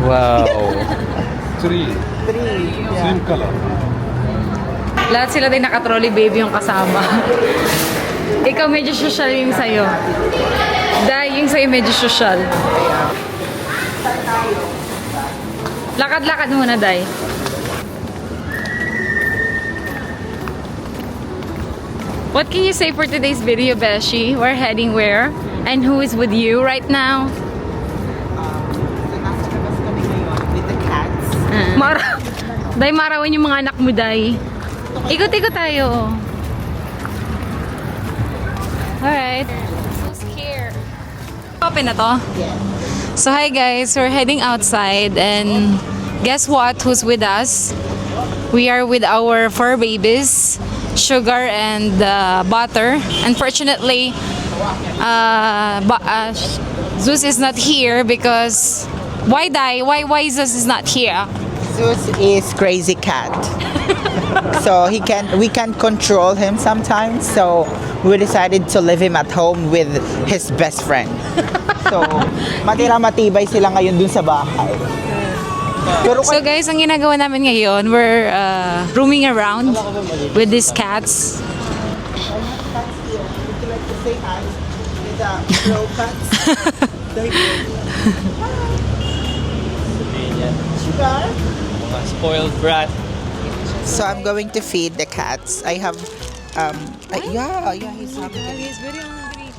Wow. Three. Same color. Lahat sila din naka-trolley baby yung kasama. Ikaw medyo social yung sa'yo. Dahil yung sa'yo medyo social. Lakad-lakad muna, Day. What can you say for today's video, Beshi? We're heading where? And who is with you right now? So, nasa labas kami ngayon with the cats. Day, marawan yung mga anak mo, Day. Ikot-ikot tayo. Alright. So scared. Open na to? Yeah. So hi guys, we're heading outside and guess what? Who's with us? We are with our fur babies, Sugar and Butter. Unfortunately, Zeus is not here because why Dai? Why Zeus is not here? Zeus is crazy cat. So we can't control him sometimes. So we decided to leave him at home with his best friend. So matibay sila ngayon dun sa bahay. Pero So guys, ang ginagawa namin ngayon, we're roaming around with these cats. would you like to say hi with the crow cats? Sugar? Mga spoiled brat. So I'm going to feed the cats. I have yeah, he's hungry. He's very hungry.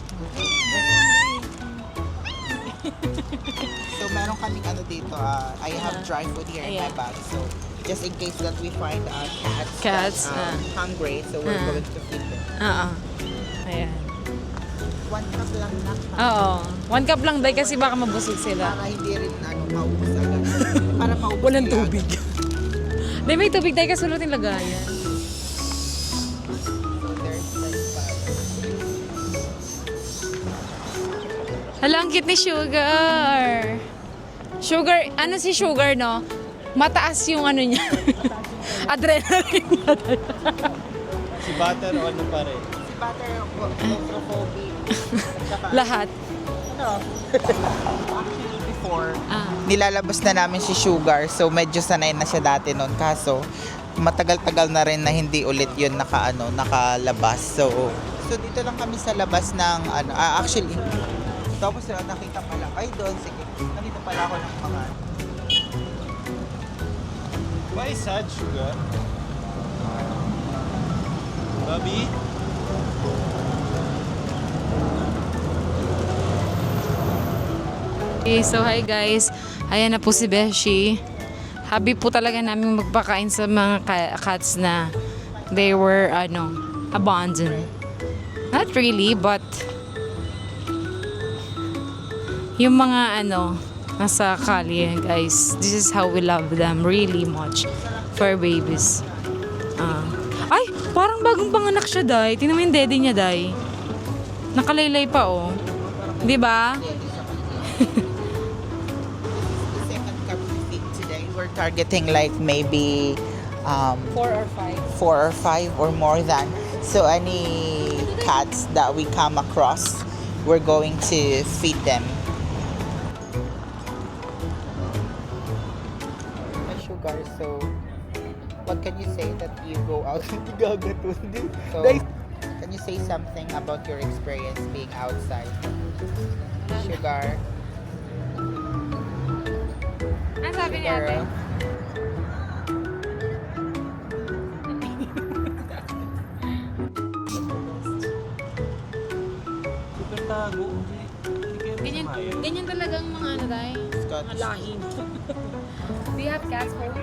So meron kaming ano dito, I have dry food here in my Ayan. bag. So just in case that we find Cats, that, hungry, so we're going to feed them. Oo. Ayan. 1 cup lang na Oo. 1 cup lang, Day, kasi baka mabusog sila. para hindi rin maubos agad. Para maubos Walang nila tubig. agad. Day, may tubig, Day, kasulot yung lagayan. So there's like Hala, ang cute ni Sugar. Sugar, ano si Sugar, no? Mataas yung ano niya. Adrenaline niya. Si Butter o ano pa rin? si Butter claustrophobic. Saka, Lahat. actually before, Ah. nilalabas na namin si Sugar. So medyo sanay na siya dati noon. Kaso matagal-tagal na rin na hindi ulit yun nakalabas. So dito lang kami sa labas ng actually tapos nakita pala ay doon sige nandito pala ako ng mga Why sad, Sugar? Bobby? Okay, so hi guys. Ayan na po si Beshi. Happy po talaga namin magpakain sa mga cats na they were abandoned. Not really, but yung mga nasa kalye, guys. This is how we love them really much for babies. Ay, parang bagong panganak siya, Day. Tingnan mo yung daddy niya, Day. Nakalaylay pa, oh. Di ba? second cup we feed today. We're targeting like maybe 4 or 5. 4 or 5 or more than. So any cats that we come across, we're going to feed them. Sugar, so what can you say that you go out? So, can you say something about your experience being outside? Sugar. Ano sabi ni ate? Girl. Super tago. Ganyan talagang mga Day. Scotch. Mga lahi. Do you have cats home?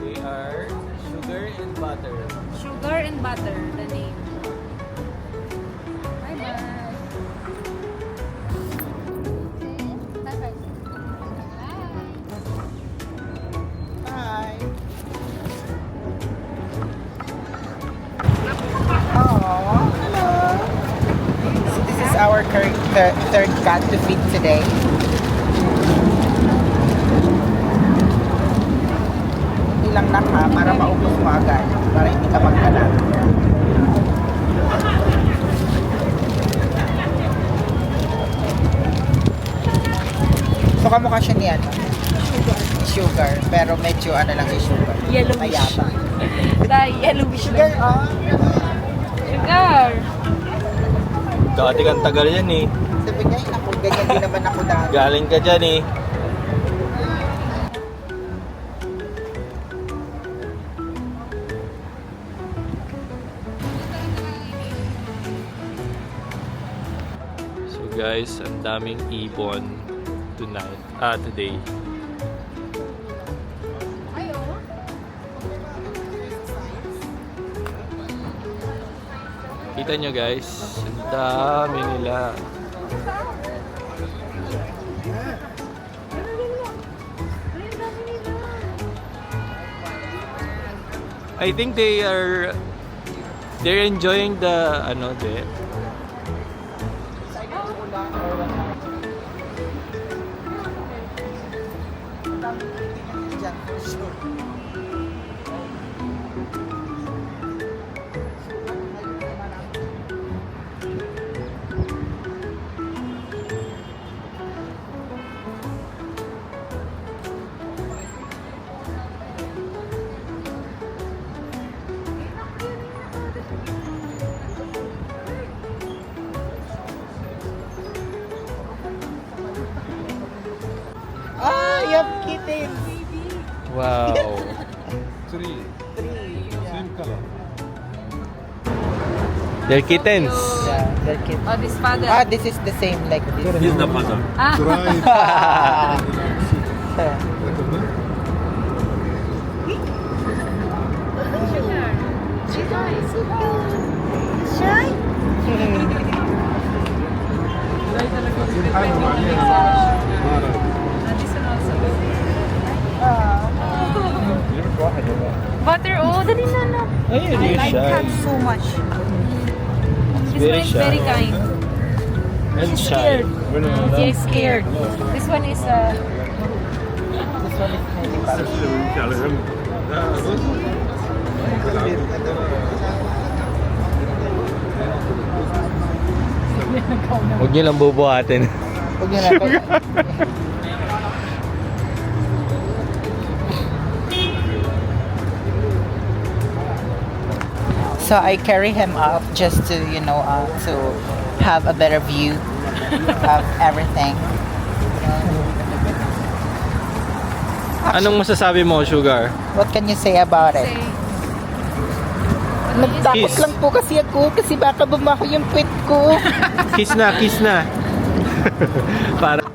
They are Sugar and Butter. Sugar and Butter, the name. Bye-bye. Hi. Aww. Hello. So this is our third cat to feed today. Ilang naka para maubos mo agad. Para hindi ka magkalat. Mukha siya ni ano? Sugar. Pero medyo ano lang yung sugar. Yellowish. Mayabang. Dahil yellowish Sugar, oh. Sugar. Dati kang tagal yan eh. Sabi niya, ako, ganyan din naman ako dati. Galing ka dyan eh. So guys, ang daming ibon today. Kita nyo guys, ang dami nila. I think they're enjoying the Ah, you have kittens. Wow. 3. Same color. They're kittens. Yeah, they're kittens. Oh, this father. Ah, this is the same like this. This is the mother. Ah. Try. Butter, oh, dali na na. Ayun, you're shy. so much. This Very one is shy. very kind. And shy. She's scared. This one is This one is maybe Huwag niyo lang bubuhatin. Huwag niyo na. So I carry him up just to, to have a better view of everything. Anong masasabi mo, Sugar? What can you say about it? Nagtakot Kiss. lang po kasi ako kasi baka bumaho yung puwit ko. Kiss na, kiss na. Para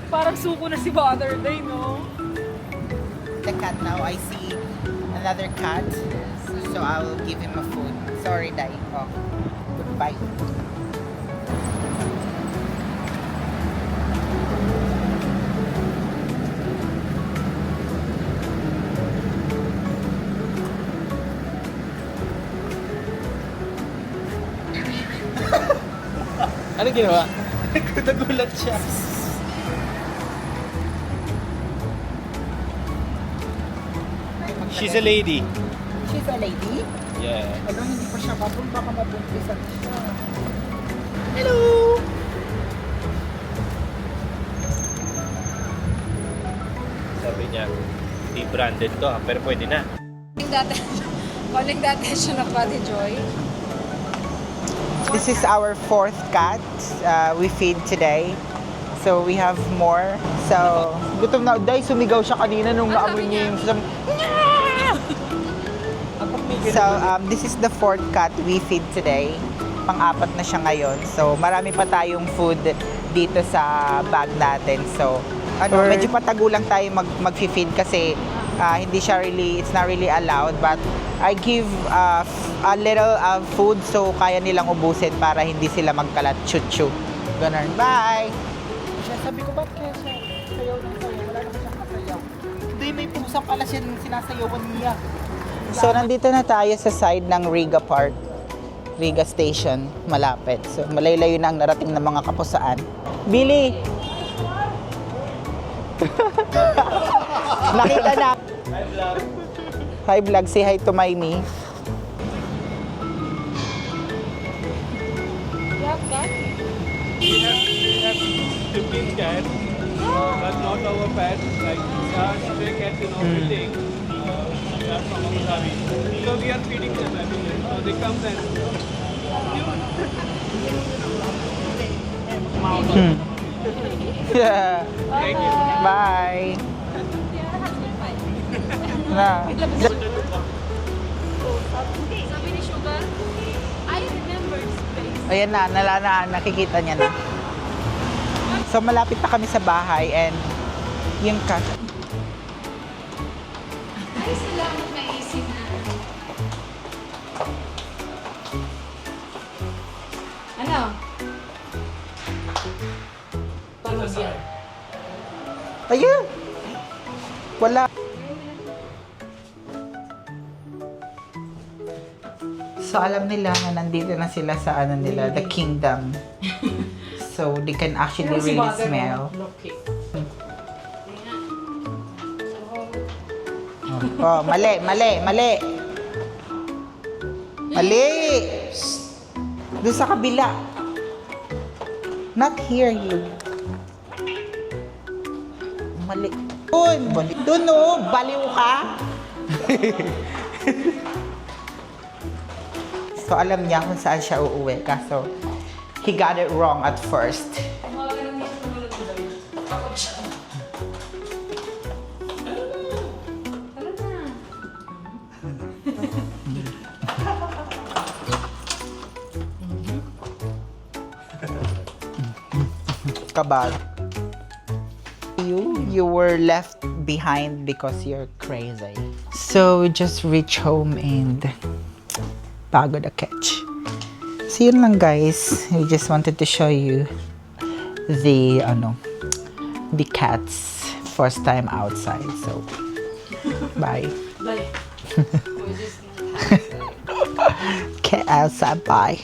parang suko na si Butter Day, no? The cat now, I see another cat. So I will give him a food. Sorry, Dai. Oh. Goodbye. ano ginawa? Nagulat siya. She's a lady. She's a lady? Yeah. Ano, hindi pa siya babong, baka mabungkisan siya. Hello! Sabi niya, hindi branded to, pero pwede na. Calling the attention of Ate Joy. This is our fourth cat we feed today. So we have more. So, gutom na. Dahil sumigaw siya kanina nung naamoy niya yung So, this is the fourth cat we feed today. Pang-apat na siya ngayon. So, marami pa tayong food dito sa bag natin. So, medyo patago lang tayo mag-feed kasi hindi siya really, it's not really allowed. But I give a little food so kaya nilang ubusin para hindi sila magkalat. Chuchu. Ganun. Bye! Sabi ko, ba't kaya siya sayaw ng sayaw? Wala naman siyang kasayaw. Hindi, may pusang pala siya sinasayawan niya. So, nandito na tayo sa side ng Riga Park. Riga Station, malapit. So, malay-layo na ang narating ng mga kapusaan. Billy! Nakita na. Hi, vlog. Hi, vlog. Say hi to Maimi. cat? We have 15 cats, but not our pets. Like stray cats, everything. They are from Abu Dhabi. So we are feeding them every day. So they come and Yeah. thank you. Bye. Na. Sabi ni Sugar, I remember this place. Ayan na, nakikita niya na. So malapit na kami sa bahay and yung cat. Ay, salamat may AC na. Ano? Tunog yan. Ayun! Wala. So alam nila na nandito na sila sa ano nila, the kingdom. So they can actually really smell. Oh, mali. Mali! Doon sa kabila. Not here, you. Mali. Doon no, baliw ka. So alam niya kung saan siya uuwi. Kaso, he got it wrong at first. Kabal. You were left behind because you're crazy. So we just reached home and pagod a catch. So yun lang guys. We just wanted to show you the cat's first time outside. So bye. Bye. Cat outside, bye.